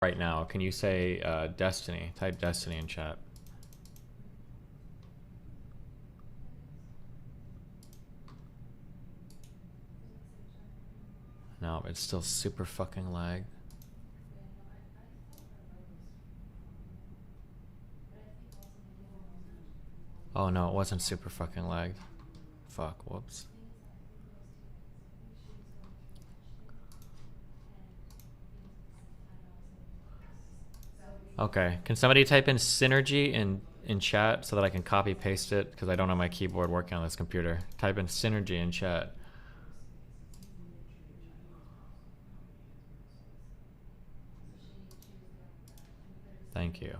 right now. Can you say Destiny? Type Destiny in chat. No, it's still super fucking lag. Oh no, it wasn't super fucking lagged. Fuck, whoops. Okay, can somebody type in synergy in chat so that I can copy paste it? Because I don't have my keyboard working on this computer. Type in synergy in chat. Thank you.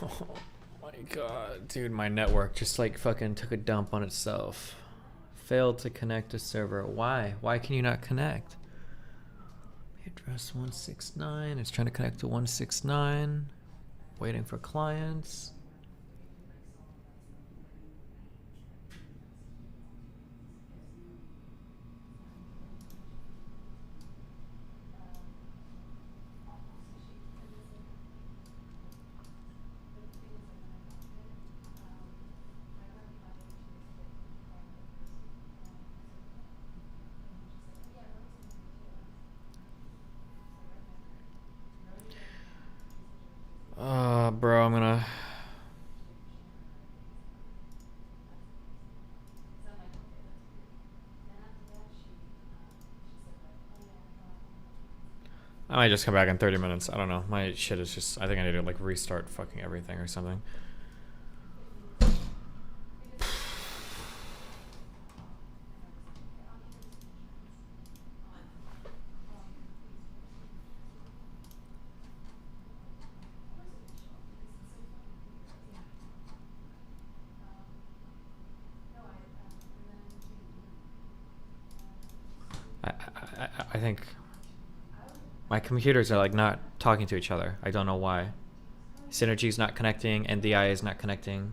Oh my god, dude, my network just like fucking took a dump on itself. Failed to connect to server. Why? Why can you not connect? Address 169. It's trying to connect to 169. Waiting for clients. Bro, I'm gonna... I might just come back in 30 minutes. I don't know. My shit is just... I think I need to like restart fucking everything or something. I think my computers are like not talking to each other. I don't know why. Synergy's not connecting, NDI is not connecting.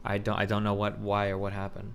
I don't know why or what happened.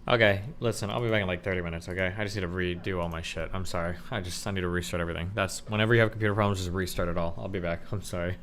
Okay, listen, I'll be back in like 30 minutes, okay? I just need to redo all my shit. I'm sorry. I need to restart everything. That's whenever you have computer problems, just restart it all. I'll be back. I'm sorry.